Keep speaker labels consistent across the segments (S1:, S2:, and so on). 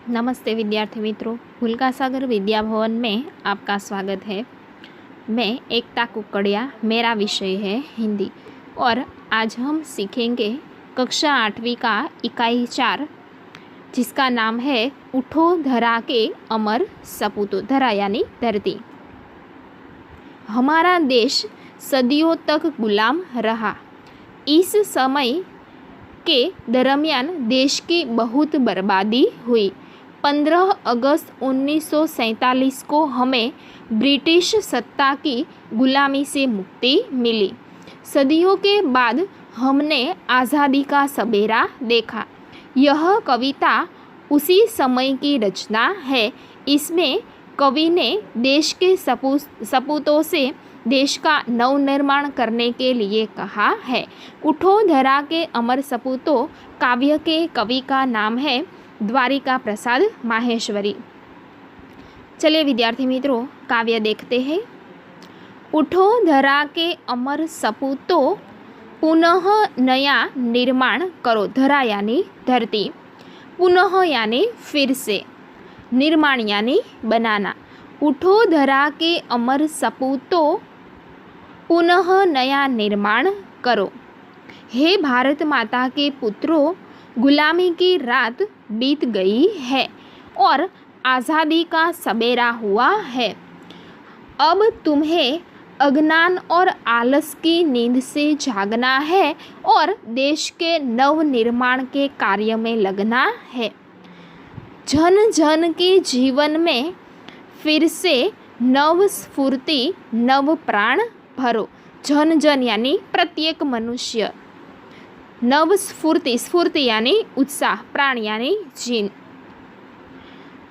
S1: नमस्ते विद्यार्थी मित्रों, भूलका सागर विद्या भवन में आपका स्वागत है। मैं एकता कुकड़िया, मेरा विषय है हिंदी और आज हम सीखेंगे कक्षा 8वीं का इकाई 4 जिसका नाम है उठो धरा के अमर सपूतों। धरा यानी धरती। हमारा देश सदियों तक गुलाम रहा। इस समय के दरमियान देश की बहुत बर्बादी हुई। 15 अगस्त 1947 को हमें ब्रिटिश सत्ता की गुलामी से मुक्ति मिली। सदियों के बाद हमने आज़ादी का सबेरा देखा। यह कविता उसी समय की रचना है। इसमें कवि ने देश के सपूतों से देश का नवनिर्माण करने के लिए कहा है। उठो धरा के अमर सपूतों काव्य के कवि का नाम है द्वारिका प्रसाद माहेश्वरी। चलिए विद्यार्थी मित्रों, काव्य देखते हैं। उठो धरा के अमर सपूतों, पुनः नया निर्माण करो। धरा यानी धरती, पुनः यानी फिर से, निर्माण यानी बनाना। उठो धरा के अमर सपूतों, पुनः नया निर्माण करो। हे भारत माता के पुत्रों, गुलामी की रात बीत गई है और आज़ादी का सबेरा हुआ है। अब तुम्हें अज्ञान और आलस की नींद से जागना है और देश के नव निर्माण के कार्य में लगना है। जन जन के जीवन में फिर से नव स्फूर्ति, नव प्राण भरो। जन जन यानी प्रत्येक मनुष्य, नव स्फूर्ति, स्फूर्ति यानी उत्साह, प्राण यानी जीन।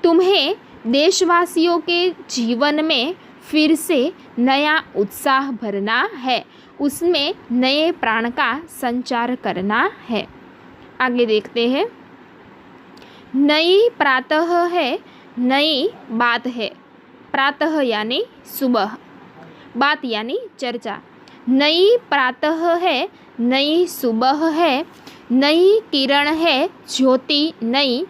S1: तुम्हें देशवासियों के जीवन में फिर से नया उत्साह भरना है, उसमें नए प्राण का संचार करना है। आगे देखते हैं। नई प्रातः है, नई बात है। प्रातः यानी सुबह, बात यानी चर्चा। नई प्रातः है, नई सुबह है, नई किरण है, ज्योति नई,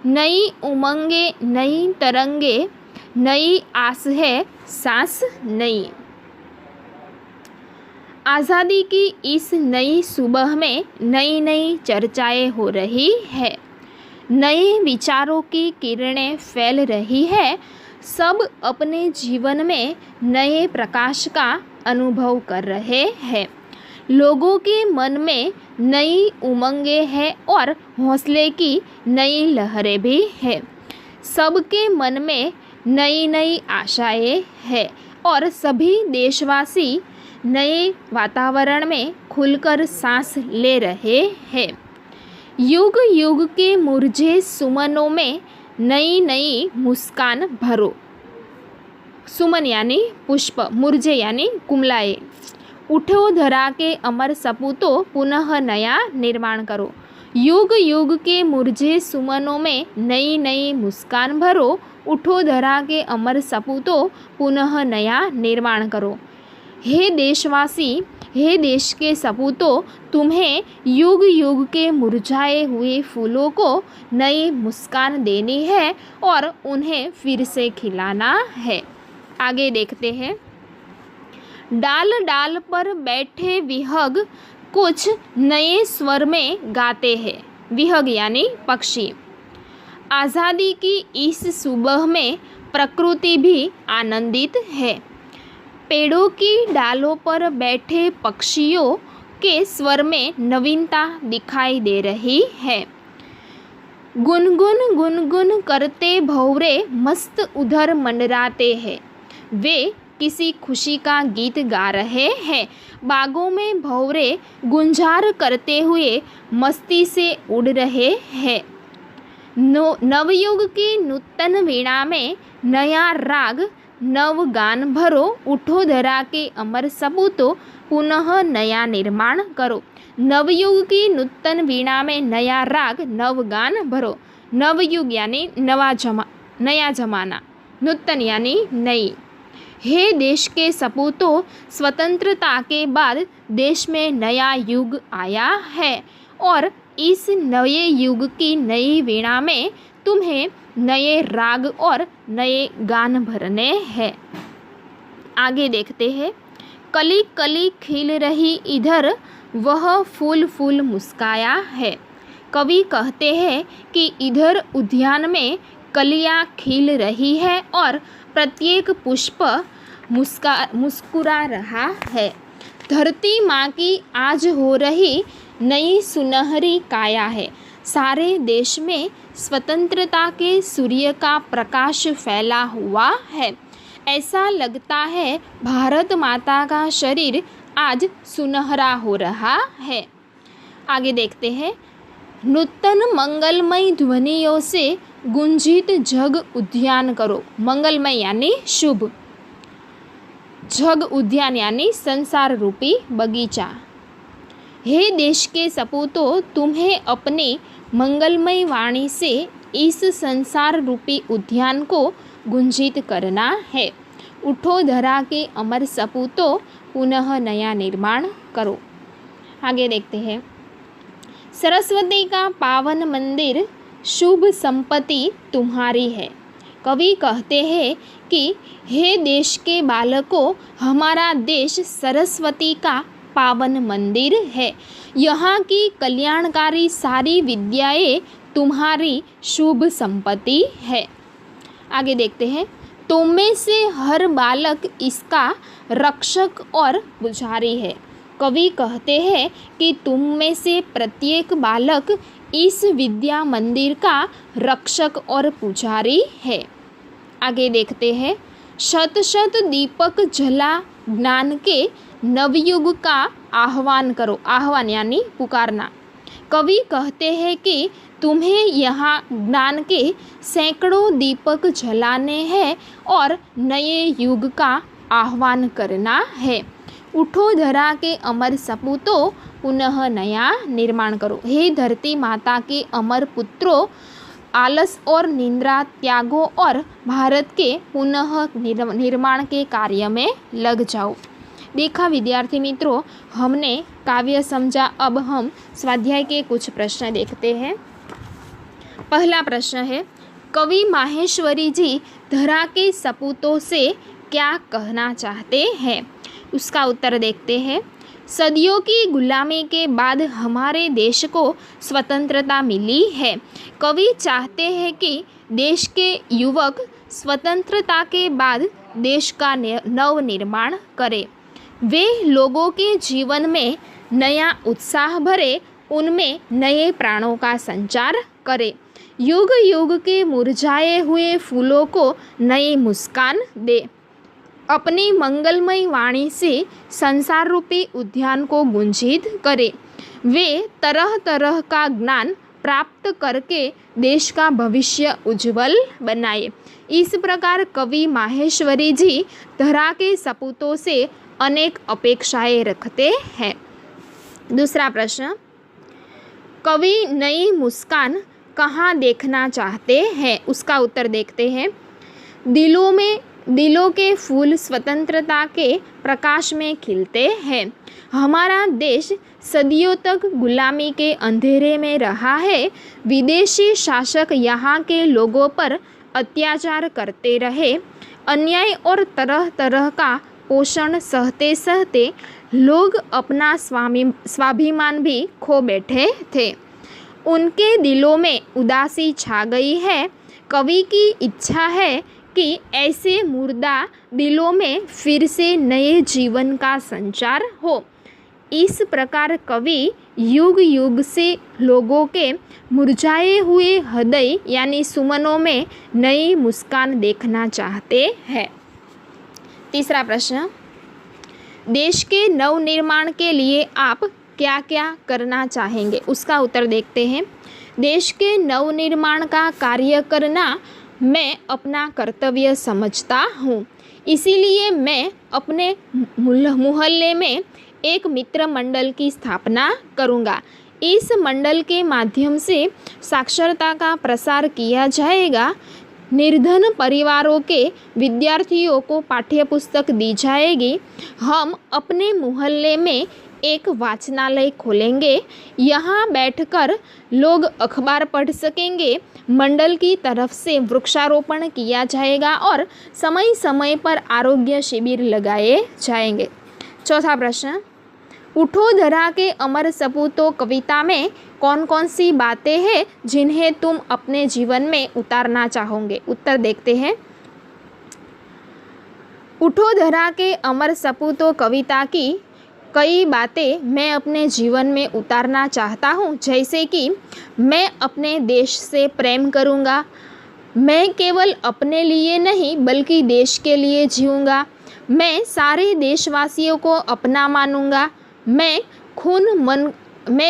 S1: नई उमंगे, नई तरंगे, नई आस है, सांस नई। आज़ादी की इस नई सुबह में नई नई चर्चाएं हो रही है, नए विचारों की किरणें फैल रही है। सब अपने जीवन में नए प्रकाश का अनुभव कर रहे हैं। लोगों के मन में नई उमंगें हैं और हौसले की नई लहरें भी हैं। सबके मन में नई नई आशाएं हैं और सभी देशवासी नए वातावरण में खुलकर सांस ले रहे हैं। युग युग के मुरझे सुमनों में नई नई मुस्कान भरो। सुमन यानी पुष्प, मुरझे यानी कुमलाए। उठो धरा के अमर सपूतों, पुनः नया निर्माण करो। युग युग के मुरझे सुमनों में नई नई मुस्कान भरो। उठो धरा के अमर सपूतों, पुनः नया निर्माण करो। हे देशवासी, हे देश के सपूतों, तुम्हें युग युग के मुरझाए हुए फूलों को नई मुस्कान देनी है और उन्हें फिर से खिलाना है। आगे देखते हैं। डाल डाल पर बैठे विहग कुछ नए स्वर में गाते हैं। विहग यानी पक्षी। आज़ादी की इस सुबह में प्रकृति भी आनंदित है। पेड़ों की डालों पर बैठे पक्षियों के स्वर में नवीनता दिखाई दे रही है। गुनगुन गुनगुन करते भंवरे मस्त उधर मंडराते हैं। वे किसी खुशी का गीत गा रहे हैं। बागों में भंवरे गुंजार करते हुए मस्ती से उड़ रहे हैं। नवयुग की नूतन वीणा में नया राग, नव गान भरो। उठो धरा के अमर सपूतों, पुनः नया निर्माण करो। नवयुग की नूतन वीणा में नया राग, नव गान भरो। नवयुग यानी नया जमाना, नूतन यानी नई। हे देश के सपूतों, स्वतंत्रता के बाद देश में नया युग आया है और इस नए युग की नई वीणा में तुम्हें नए राग और नए गान भरने हैं। आगे देखते हैं। कली कली खिल रही इधर, वह फूल फूल मुस्काया है। कवि कहते हैं कि इधर उद्यान में कलियां खिल रही है और प्रत्येक पुष्प मुस्कुरा रहा है। धरती माँ की आज हो रही नई सुनहरी काया है। सारे देश में स्वतंत्रता के सूर्य का प्रकाश फैला हुआ है। ऐसा लगता है भारत माता का शरीर आज सुनहरा हो रहा है। आगे देखते हैं। नूतन मंगलमय ध्वनियों से गुंजित जग उद्यान करो। मंगलमय यानी शुभ, जग उद्यान यानी संसार रूपी बगीचा। हे देश के सपूतों, तुम्हें अपनी मंगलमय वाणी से इस संसार रूपी उद्यान को गुंजित करना है। उठो धरा के अमर सपूतों, पुनः नया निर्माण करो। आगे देखते हैं। सरस्वती का पावन मंदिर, शुभ संपत्ति तुम्हारी है। कवि कहते हैं कि हे देश के बालकों, हमारा देश सरस्वती का पावन मंदिर है। यहाँ की कल्याणकारी सारी विद्याएं तुम्हारी शुभ संपत्ति है। आगे देखते हैं। तुम में से हर बालक इसका रक्षक और पुजारी है। कवि कहते हैं कि तुम में से प्रत्येक बालक इस विद्या मंदिर का रक्षक और पुजारी है। आगे देखते हैं। शत शत दीपक जला ज्ञान के नवयुग का आह्वान करो। आह्वान यानी पुकारना। कवि कहते हैं कि तुम्हें यहाँ ज्ञान के सैकड़ों दीपक जलाने हैं और नए युग का आह्वान करना है। उठो धरा के अमर सपूतों, पुनः नया निर्माण करो। हे धरती माता के अमर पुत्रों, आलस और निंद्रा त्यागो और भारत के पुनः निर्माण के कार्य में लग जाओ। देखा विद्यार्थी मित्रों, हमने काव्य समझा। अब हम स्वाध्याय के कुछ प्रश्न देखते हैं। पहला प्रश्न है, कवि माहेश्वरी जी धरा के सपूतों से क्या कहना चाहते हैं? उसका उत्तर देखते हैं। सदियों की गुलामी के बाद हमारे देश को स्वतंत्रता मिली है। कवि चाहते हैं कि देश के युवक स्वतंत्रता के बाद देश का नव निर्माण करें। वे लोगों के जीवन में नया उत्साह भरे, उनमें नए प्राणों का संचार करें। युग युग के मुरझाए हुए फूलों को नई मुस्कान दे। अपनी मंगलमय वाणी से संसार रूपी उद्यान को गुंजित करे। वे तरह तरह का ज्ञान प्राप्त करके देश का भविष्य उज्जवल बनाए। इस प्रकार कवि माहेश्वरी जी धरा के सपूतों से अनेक अपेक्षाएं रखते हैं। दूसरा प्रश्न, कवि नई मुस्कान कहाँ देखना चाहते हैं? उसका उत्तर देखते हैं। दिलों के फूल स्वतंत्रता के प्रकाश में खिलते हैं। हमारा देश सदियों तक गुलामी के अंधेरे में रहा है। विदेशी शासक यहाँ के लोगों पर अत्याचार करते रहे। अन्याय और तरह तरह का पोषण सहते सहते लोग अपना स्वाभिमान भी खो बैठे थे। उनके दिलों में उदासी छा गई है। कवि की इच्छा है कि ऐसे मुर्दा दिलों में फिर से नए जीवन का संचार हो। इस प्रकार कवि युग युग से लोगों के मुरझाए हुए हृदय यानी सुमनों में नई मुस्कान देखना चाहते हैं। तीसरा प्रश्न, देश के नवनिर्माण के लिए आप क्या क्या करना चाहेंगे? उसका उत्तर देखते हैं। देश के नवनिर्माण का कार्य करना मैं अपना कर्तव्य समझता हूँ। इसीलिए मैं अपने मोहल्ले में एक मित्र मंडल की स्थापना करूँगा। इस मंडल के माध्यम से साक्षरता का प्रसार किया जाएगा। निर्धन परिवारों के विद्यार्थियों को पाठ्यपुस्तक दी जाएगी। हम अपने मोहल्ले में एक वाचनालय खोलेंगे। यहाँ बैठकर लोग अखबार पढ़ सकेंगे। मंडल की तरफ से वृक्षारोपण किया जाएगा और समय समय पर आरोग्य शिविर लगाए जाएंगे। चौथा प्रश्न, उठो धरा के अमर सपूतों कविता में कौन कौन सी बातें हैं जिन्हें तुम अपने जीवन में उतारना चाहोगे? उत्तर देखते हैं। उठो धरा के अमर सपूतों कविता की कई बातें मैं अपने जीवन में उतारना चाहता हूँ, जैसे कि मैं अपने देश से प्रेम करूँगा, मैं केवल अपने लिए नहीं बल्कि देश के लिए जीऊँगा, मैं सारे देशवासियों को अपना मानूँगा, मैं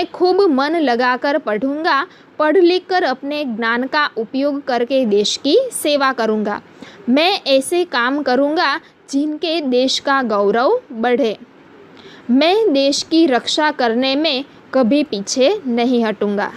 S1: खूब मन लगाकर पढ़ूँगा, पढ़ लिख कर अपने ज्ञान का उपयोग करके देश की सेवा करूँगा, मैं ऐसे काम करूँगा जिनके देश का गौरव बढ़े, मैं देश की रक्षा करने में कभी पीछे नहीं हटूँगा।